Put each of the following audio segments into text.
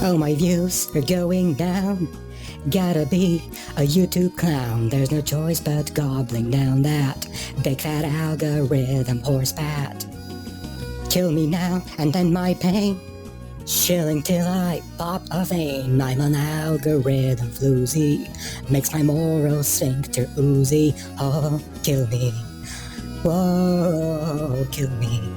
Oh, my views are going down. Gotta be a YouTube clown. There's no choice but gobbling down that big fat algorithm poor spat. Kill me now and end my pain. Shilling till I pop a vein. I'm an algorithm floozy. Makes my moral sphincter oozy. Oh, kill me. Whoa, kill me.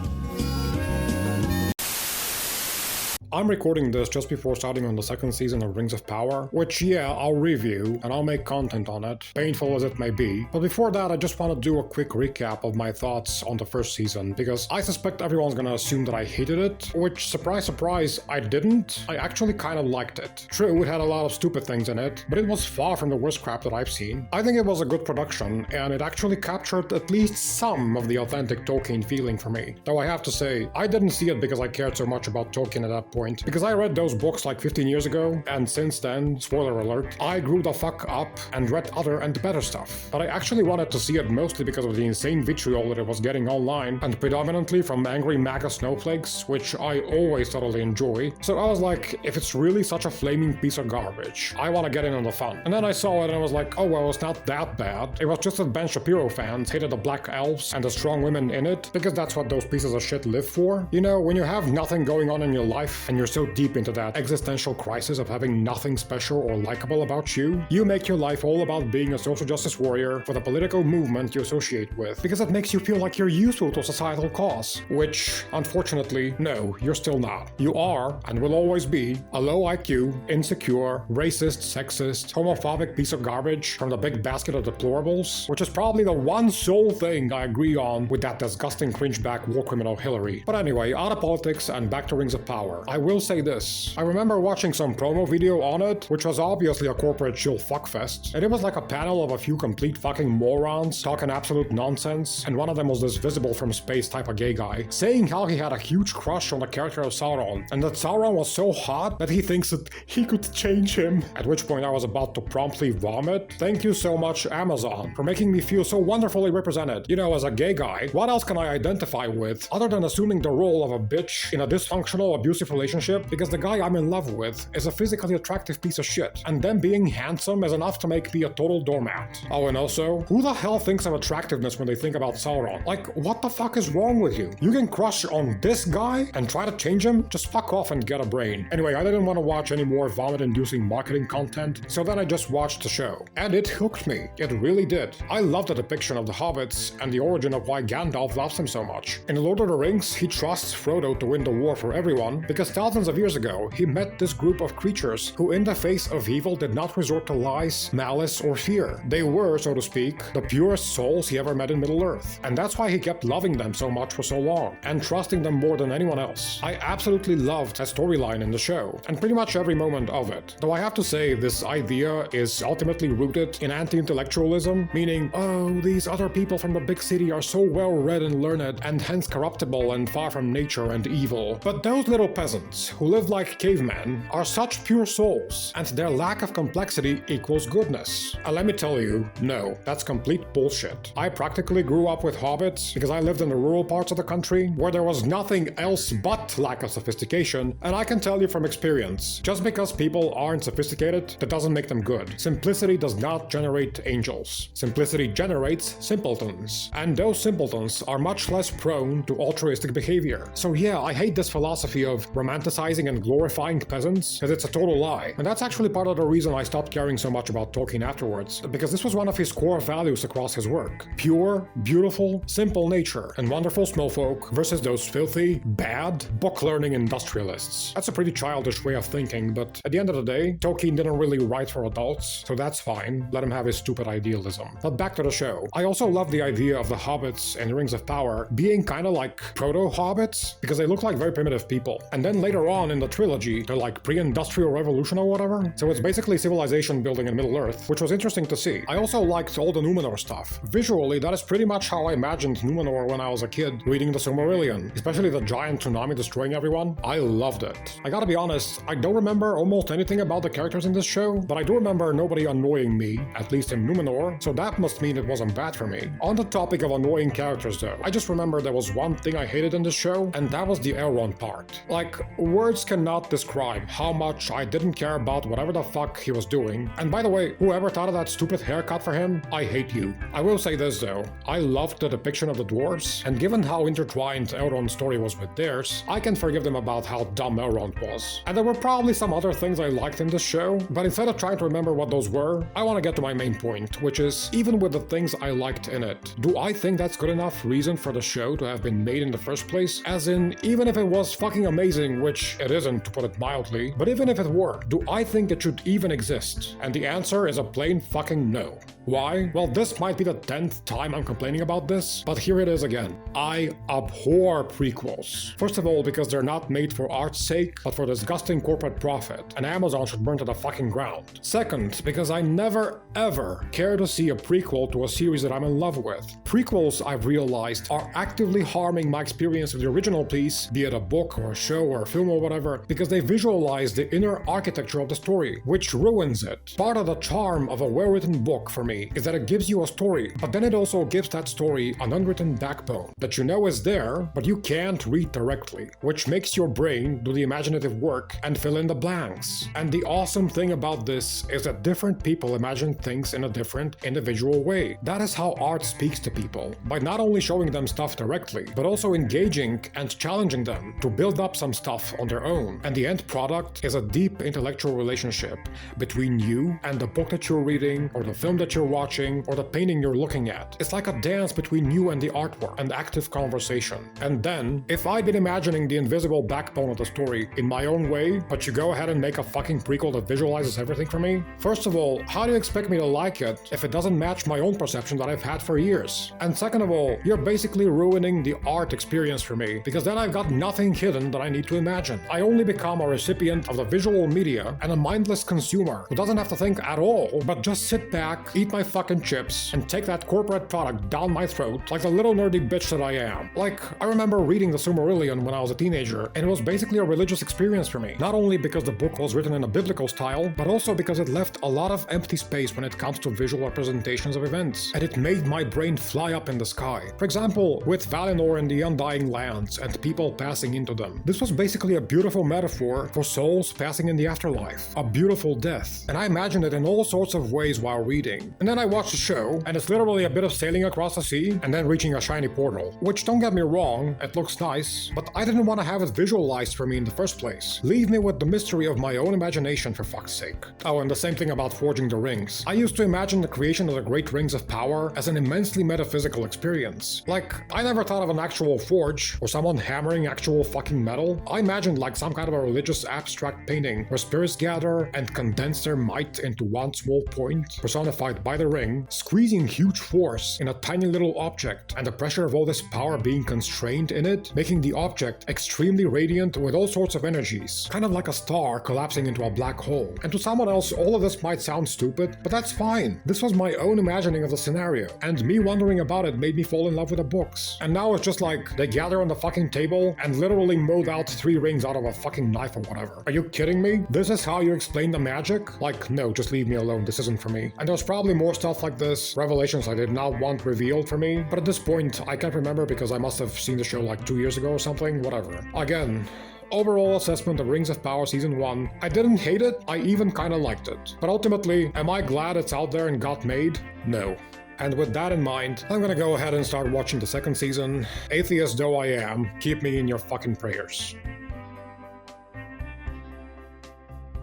I'm recording this just before starting on the second season of Rings of Power, which yeah, I'll review and I'll make content on it, painful as it may be. But before that, I just want to do a quick recap of my thoughts on the first season, because I suspect everyone's gonna assume that I hated it, which, surprise surprise, I didn't. I actually kind of liked it. True, it had a lot of stupid things in it, but it was far from the worst crap that I've seen. I think it was a good production, and it actually captured at least some of the authentic Tolkien feeling for me. Though I have to say, I didn't see it because I cared so much about Tolkien at that point, because I read those books like 15 years ago, and since then, spoiler alert, I grew the fuck up and read other and better stuff. But I actually wanted to see it mostly because of the insane vitriol that it was getting online, and predominantly from angry MAGA snowflakes, which I always thoroughly enjoy. So I was like, if it's really such a flaming piece of garbage, I want to get in on the fun. And then I saw it and I was like, oh well, it's not that bad. It was just that Ben Shapiro fans hated the black elves and the strong women in it, because that's what those pieces of shit live for. You know, when you have nothing going on in your life, and you're so deep into that existential crisis of having nothing special or likable about you, you make your life all about being a social justice warrior for the political movement you associate with, because it makes you feel like you're useful to a societal cause, which, unfortunately, no, you're still not. You are, and will always be, a low IQ, insecure, racist, sexist, homophobic piece of garbage from the big basket of deplorables, which is probably the one sole thing I agree on with that disgusting cringeback war criminal Hillary. But anyway, out of politics and back to Rings of Power. I will say this. I remember watching some promo video on it, which was obviously a corporate shill fuckfest, and it was like a panel of a few complete fucking morons talking absolute nonsense, and one of them was this visible from space type of gay guy, saying how he had a huge crush on the character of Sauron, and that Sauron was so hot that he thinks that he could change him. At which point I was about to promptly vomit. Thank you so much, Amazon, for making me feel so wonderfully represented. You know, as a gay guy, what else can I identify with other than assuming the role of a bitch in a dysfunctional, abusive relationship, because the guy I'm in love with is a physically attractive piece of shit, and them being handsome is enough to make me a total doormat. Oh, and also, who the hell thinks of attractiveness when they think about Sauron? Like, what the fuck is wrong with you? You can crush on this guy and try to change him? Just fuck off and get a brain. Anyway, I didn't want to watch any more vomit-inducing marketing content, so then I just watched the show. And it hooked me. It really did. I love the depiction of the hobbits and the origin of why Gandalf loves him so much. In Lord of the Rings, he trusts Frodo to win the war for everyone, because thousands of years ago, he met this group of creatures who in the face of evil did not resort to lies, malice, or fear. They were, so to speak, the purest souls he ever met in Middle-earth. And that's why he kept loving them so much for so long, and trusting them more than anyone else. I absolutely loved that storyline in the show, and pretty much every moment of it. Though I have to say, this idea is ultimately rooted in anti-intellectualism, meaning, oh, these other people from the big city are so well-read and learned, and hence corruptible and far from nature and evil. But those little peasants, who live like cavemen, are such pure souls, and their lack of complexity equals goodness. And let me tell you, no, that's complete bullshit. I practically grew up with hobbits because I lived in the rural parts of the country where there was nothing else but lack of sophistication, and I can tell you from experience, just because people aren't sophisticated, that doesn't make them good. Simplicity does not generate angels. Simplicity generates simpletons, and those simpletons are much less prone to altruistic behavior. So yeah, I hate this philosophy of romanticizing and glorifying peasants, because it's a total lie. And that's actually part of the reason I stopped caring so much about Tolkien afterwards, because this was one of his core values across his work. Pure, beautiful, simple nature and wonderful snowfolk versus those filthy, bad, book-learning industrialists. That's a pretty childish way of thinking, but at the end of the day, Tolkien didn't really write for adults, so that's fine, let him have his stupid idealism. But back to the show. I also love the idea of the hobbits in Rings of Power being kinda like proto-hobbits, because they look like very primitive people. And then later on in the trilogy, they're like pre-industrial revolution or whatever, so it's basically civilization building in Middle-earth, which was interesting to see. I also liked all the Numenor stuff. Visually, that is pretty much how I imagined Numenor when I was a kid reading the Silmarillion, especially the giant tsunami destroying everyone. I loved it. I gotta be honest, I don't remember almost anything about the characters in this show, but I do remember nobody annoying me, at least in Numenor, so that must mean it wasn't bad for me. On the topic of annoying characters though, I just remember there was one thing I hated in this show, and that was the Elrond part. Like, words cannot describe how much I didn't care about whatever the fuck he was doing. And by the way, whoever thought of that stupid haircut for him, I hate you. I will say this though, I loved the depiction of the dwarves, and given how intertwined Elrond's story was with theirs, I can forgive them about how dumb Elrond was. And there were probably some other things I liked in this show, but instead of trying to remember what those were, I want to get to my main point, which is, even with the things I liked in it, do I think that's good enough reason for the show to have been made in the first place? As in, even if it was fucking amazing, which it isn't to put it mildly, but even if it were, do I think it should even exist? And the answer is a plain fucking no. Why? Well, this might be the 10th time I'm complaining about this, but here it is again. I abhor prequels. First of all, because they're not made for art's sake, but for disgusting corporate profit, and Amazon should burn to the fucking ground. Second, because I never ever care to see a prequel to a series that I'm in love with. Prequels, I've realized, are actively harming my experience of the original piece, be it a book or a show or a film or whatever, because they visualize the inner architecture of the story, which ruins it. Part of the charm of a well-written book for me is that it gives you a story, but then it also gives that story an unwritten backbone that you know is there, but you can't read directly, which makes your brain do the imaginative work and fill in the blanks. And the awesome thing about this is that different people imagine things in a different, individual way. That is how art speaks to people, by not only showing them stuff directly, but also engaging and challenging them to build up some stuff on their own. And the end product is a deep intellectual relationship between you and the book that you're reading, or the film that you're watching, or the painting you're looking at. It's like a dance between you and the artwork, an active conversation. And then, if I'd been imagining the invisible backbone of the story in my own way, but you go ahead and make a fucking prequel that visualizes everything for me? First of all, how do you expect me to like it if it doesn't match my own perception that I've had for years? And second of all, you're basically ruining the art experience for me, because then I've got nothing hidden that I need to imagine. I only become a recipient of the visual media and a mindless consumer who doesn't have to think at all, but just sit back, eat my fucking chips, and take that corporate product down my throat like the little nerdy bitch that I am. Like, I remember reading the Silmarillion when I was a teenager, and it was basically a religious experience for me. Not only because the book was written in a biblical style, but also because it left a lot of empty space when it comes to visual representations of events, and it made my brain fly up in the sky. For example, with Valinor and the Undying Lands, and people passing into them. This was basically a beautiful metaphor for souls passing in the afterlife. A beautiful death. And I imagined it in all sorts of ways while reading. And then I watched the show, and it's literally a bit of sailing across the sea, and then reaching a shiny portal. Which, don't get me wrong, it looks nice, but I didn't want to have it visualized for me in the first place. Leave me with the mystery of my own imagination, for fuck's sake. Oh, and the same thing about forging the rings. I used to imagine the creation of the Great Rings of Power as an immensely metaphysical experience. Like, I never thought of an actual forge, or someone hammering actual fucking metal. I imagined like some kind of a religious abstract painting where spirits gather and condense their might into one small point, personified by the ring, squeezing huge force in a tiny little object, and the pressure of all this power being constrained in it, making the object extremely radiant with all sorts of energies, kind of like a star collapsing into a black hole. And to someone else, all of this might sound stupid, but that's fine. This was my own imagining of the scenario, and me wondering about it made me fall in love with the books. And now it's just like, they gather on the fucking table and literally mold out 3 rings out of a fucking knife or whatever. Are you kidding me? This is how you explain the magic? Like, no, just leave me alone, this isn't for me. And there's probably more stuff like this, revelations I did not want revealed for me, but at this point, I can't remember because I must have seen the show like 2 years ago or something, whatever. Again, overall assessment of Rings of Power Season 1, I didn't hate it, I even kinda liked it. But ultimately, am I glad it's out there and got made? No. And with that in mind, I'm gonna go ahead and start watching the second season. Atheist though I am, keep me in your fucking prayers.